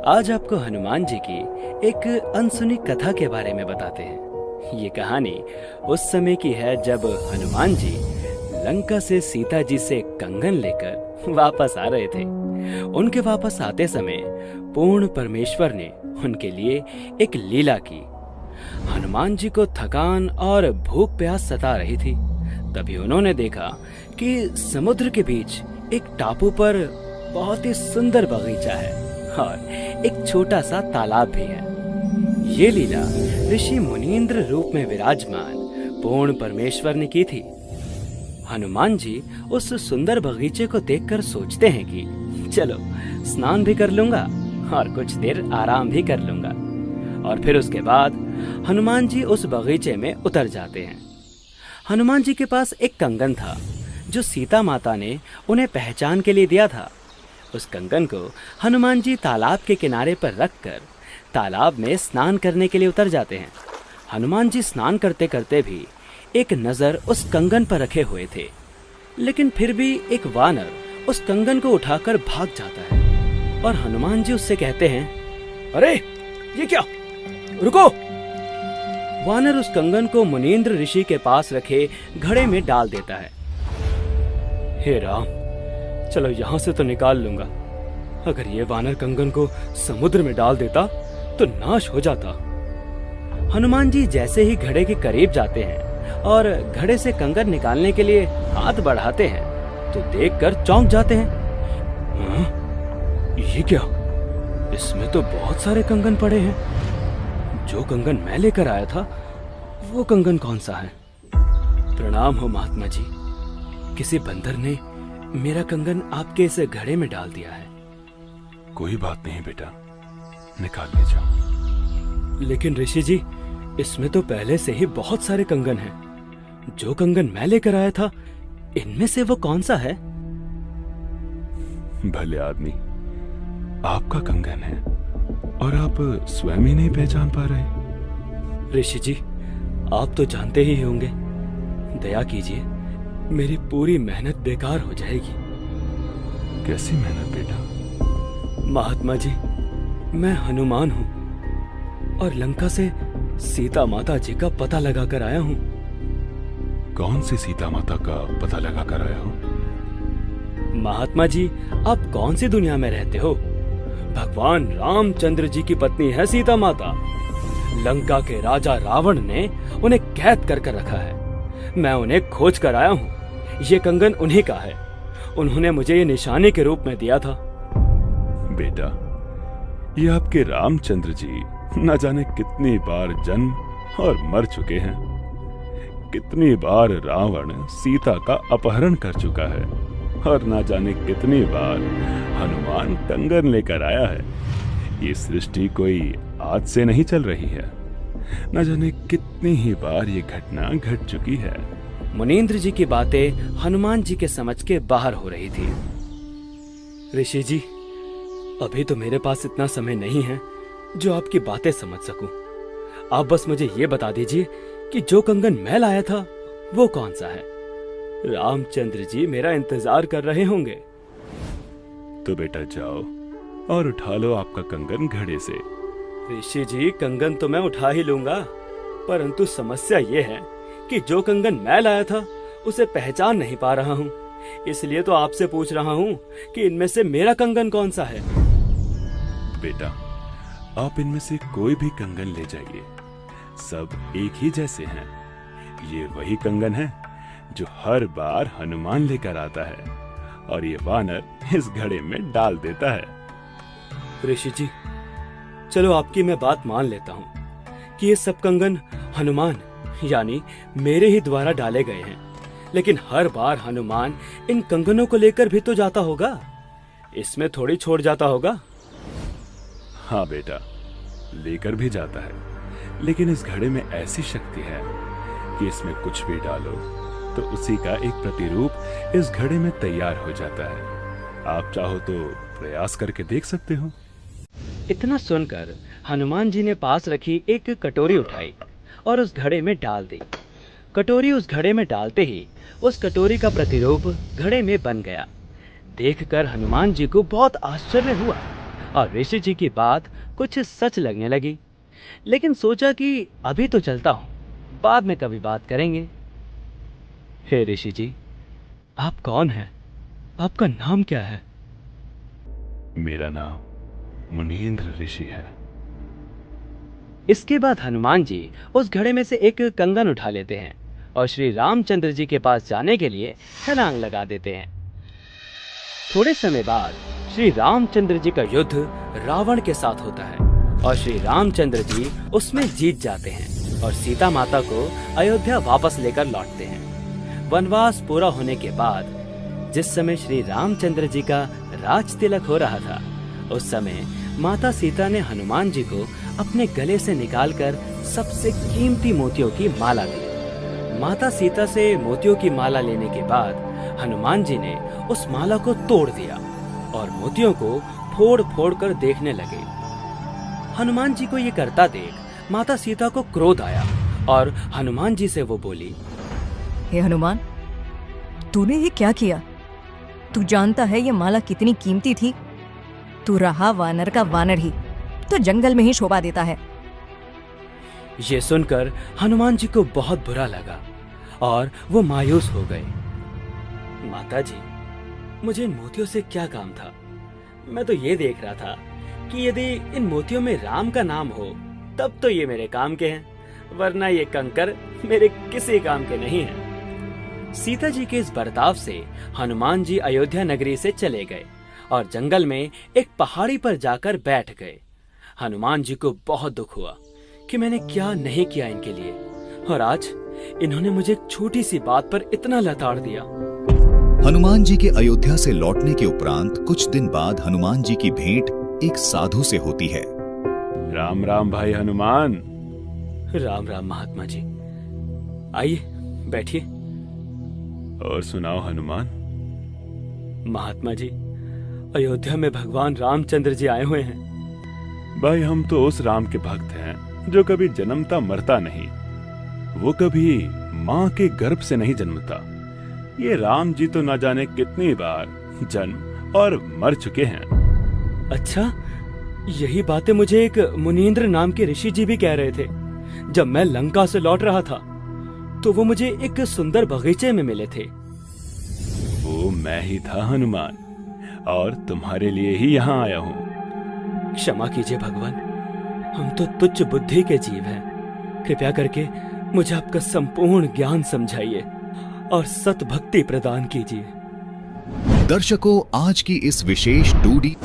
आज आपको हनुमान जी की एक अनसुनी कथा के बारे में बताते हैं। ये कहानी उस समय की है जब हनुमान जी लंका से सीता जी से कंगन लेकर वापस आ रहे थे। उनके वापस आते समय पूर्ण परमेश्वर ने उनके लिए एक लीला की। हनुमान जी को थकान और भूख प्यास सता रही थी। तभी उन्होंने देखा कि समुद्र के बीच एक टापू पर बहुत ही सुंदर बगीचा है और एक छोटा सा तालाब भी है। ये लीला ऋषि मुनींद्र रूप में विराजमान पूर्ण परमेश्वर ने की थी। हनुमान जी उस सुंदर बगीचे को देखकर सोचते हैं कि चलो स्नान भी कर लूंगा और कुछ देर आराम भी कर लूंगा। और फिर उसके बाद हनुमान जी उस बगीचे में उतर जाते हैं। हनुमान जी के पास एक कंगन था जो सीता माता ने उन्हें पहचान के लिए दिया था। उस कंगन को हनुमान जी तालाब के किनारे पर रखकर तालाब में स्नान करने के लिए उतर जाते हैं। हनुमान जी स्नान करते करते भी एक नजर उस कंगन पर रखे हुए थे, लेकिन फिर भी एक वानर उस कंगन को उठाकर भाग जाता है और हनुमान जी उससे कहते हैं, अरे ये क्या, रुको। वानर उस कंगन को मुनींद्र ऋषि के पास रखे घड़े में डाल देता है। हे राम, चलो यहां से तो निकाल लूंगा। अगर ये वानर कंगन को समुद्र में डाल देता तो नाश हो जाता। हनुमान जी जैसे ही घड़े के करीब जाते हैं और घड़े से कंगन निकालने के लिए हाथ बढ़ाते हैं तो देखकर चौंक जाते हैं। ये क्या, इसमें तो बहुत सारे कंगन पड़े हैं। जो कंगन मैं लेकर आया था वो कंगन कौन सा है? प्रणाम हो महात्मा जी, किसी बंदर ने मेरा कंगन आपके इस घड़े में डाल दिया है। कोई बात नहीं बेटा, निकाल ले जाओ। लेकिन ऋषि जी, इसमें तो पहले से ही बहुत सारे कंगन हैं। जो कंगन मैं लेकर आया था इनमें से वो कौन सा है? भले आदमी, आपका कंगन है और आप स्वयं ही नहीं पहचान पा रहे। ऋषि जी, आप तो जानते ही होंगे। दया कीजिए, मेरी पूरी मेहनत बेकार हो जाएगी। कैसी मेहनत बेटा? महात्मा जी, मैं हनुमान हूँ और लंका से सीता माता जी का पता लगा कर आया हूँ। कौन सी सीता माता का पता लगा कर आया हो? महात्मा जी, आप कौन सी दुनिया में रहते हो? भगवान रामचंद्र जी की पत्नी है सीता माता। लंका के राजा रावण ने उन्हें कैद कर रखा है। मैं उन्हें खोज कर आया हूँ। ये कंगन उन्हीं का है। उन्होंने मुझे ये निशाने के रूप में दिया था। बेटा, ये आपके रामचंद्र जी न जाने कितनी बार जन्म और मर चुके हैं। कितनी बार रावण सीता का अपहरण कर चुका है और न जाने कितनी बार हनुमान कंगन लेकर आया है। ये सृष्टि कोई आज से नहीं चल रही है। न जाने कितनी ही बार ये घटना घट चुकी है। मुनींद्र जी की बातें हनुमान जी के समझ के बाहर हो रही थी। ऋषि जी, अभी तो मेरे पास इतना समय नहीं है जो आपकी बातें समझ सकूं। आप बस मुझे ये बता दीजिए कि जो कंगन मैं लाया था वो कौन सा है। रामचंद्र जी मेरा इंतजार कर रहे होंगे। तो बेटा जाओ और उठा लो आपका कंगन घड़े से। ऋषि जी, कंगन तो मैं उठा ही लूंगा, परंतु समस्या ये है कि जो कंगन मैं लाया था उसे पहचान नहीं पा रहा हूँ। इसलिए तो आपसे पूछ रहा हूँ कि इनमें से मेरा कंगन कौन सा है। बेटा, आप इनमें से कोई भी कंगन ले जाइए, सब एक ही जैसे हैं। ये वही कंगन है जो हर बार हनुमान लेकर आता है और ये वानर इस घड़े में डाल देता है। ऋषि जी, चलो आपकी मैं बात मान लेता हूँ कि ये सब कंगन हनुमान यानी मेरे ही द्वारा डाले गए हैं, लेकिन हर बार हनुमान इन कंगनों को लेकर भी तो जाता होगा। इसमें थोड़ी छोड़ जाता होगा। हाँ बेटा, लेकर भी जाता है, लेकिन इस घड़े में ऐसी शक्ति है कि इसमें कुछ भी डालो तो उसी का एक प्रतिरूप इस घड़े में तैयार हो जाता है। आप चाहो तो प्रयास करके देख सकते हो। इतना सुनकर हनुमान जी ने पास रखी एक कटोरी उठाई और उस घड़े में डाल दी। कटोरी उस घड़े में डालते ही उस कटोरी का प्रतिरूप घड़े में बन गया। देखकर हनुमान जी को बहुत आश्चर्य हुआ और ऋषि जी की बात कुछ सच लगने लगी। लेकिन सोचा कि अभी तो चलता हूँ, बाद में कभी बात करेंगे। हे ऋषि जी, आप कौन हैं? आपका नाम क्या है? मेरा नाम मुनींद्र ऋषि है। इसके बाद हनुमान जी उस घड़े में से एक कंगन उठा लेते हैं और श्री रामचंद्र जी के पास जाने के लिए छलांग लगा देते हैं। थोड़े समय बाद श्री रामचंद्र जी का युद्ध रावण के साथ होता है और श्री रामचंद्र जी उसमें जीत जाते हैं और सीता माता को अयोध्या वापस लेकर लौटते हैं। वनवास पूरा होने के बाद जिस समय श्री रामचंद्र जी का राज तिलक हो रहा था, उस समय माता सीता ने हनुमान जी को अपने गले से निकालकर सबसे कीमती मोतियों की माला दी। माता सीता से मोतियों की माला लेने के बाद हनुमान जी ने उस माला को तोड़ दिया और मोतियों को फोड़ फोड़ कर देखने लगे। हनुमान जी को ये करता देख माता सीता को क्रोध आया और हनुमान जी से वो बोली, हे हनुमान, तूने ये क्या किया? तू जानता है ये माला कितनी कीमती थी। तू रहा वानर का वानर ही, तो जंगल में ही शोभा देता है। ये सुनकर हनुमान जी को बहुत बुरा लगा और वो मायूस हो गए। माता जी, मुझे इन मोतियों से क्या काम था? मैं तो ये देख रहा था कि यदि इन मोतियों में राम का नाम हो तब तो ये मेरे काम के हैं, वरना ये कंकर मेरे किसी काम के नहीं हैं। सीता जी के इस बर्ताव से हनुमान जी अयोध्या नगरी से चले गए और जंगल में एक पहाड़ी पर जाकर बैठ गए। हनुमान जी को बहुत दुख हुआ कि मैंने क्या नहीं किया इनके लिए, और आज इन्होंने मुझे एक छोटी सी बात पर इतना लताड़ दिया। हनुमान जी के अयोध्या से लौटने के उपरांत कुछ दिन बाद हनुमान जी की भेंट एक साधु से होती है। राम राम भाई हनुमान। राम राम महात्मा जी, आइए बैठिए। और सुनाओ हनुमान। महात्मा जी, अयोध्या में भगवान रामचंद्र जी आए हुए हैं। भाई, हम तो उस राम के भक्त हैं जो कभी जन्मता मरता नहीं, वो कभी माँ के गर्भ से नहीं जन्मता। ये राम जी तो न जाने कितनी बार जन्म और मर चुके हैं। अच्छा, यही बातें मुझे एक मुनींद्र नाम के ऋषि जी भी कह रहे थे। जब मैं लंका से लौट रहा था तो वो मुझे एक सुंदर बगीचे में मिले थे। वो मैं ही था हनुमान, और तुम्हारे लिए ही यहाँ आया हूँ। क्षमा कीजिए भगवान, हम तो तुच्छ बुद्धि के जीव हैं। कृपया करके मुझे आपका संपूर्ण ज्ञान समझाइए और सत भक्ति प्रदान कीजिए। दर्शकों, आज की इस विशेष 2D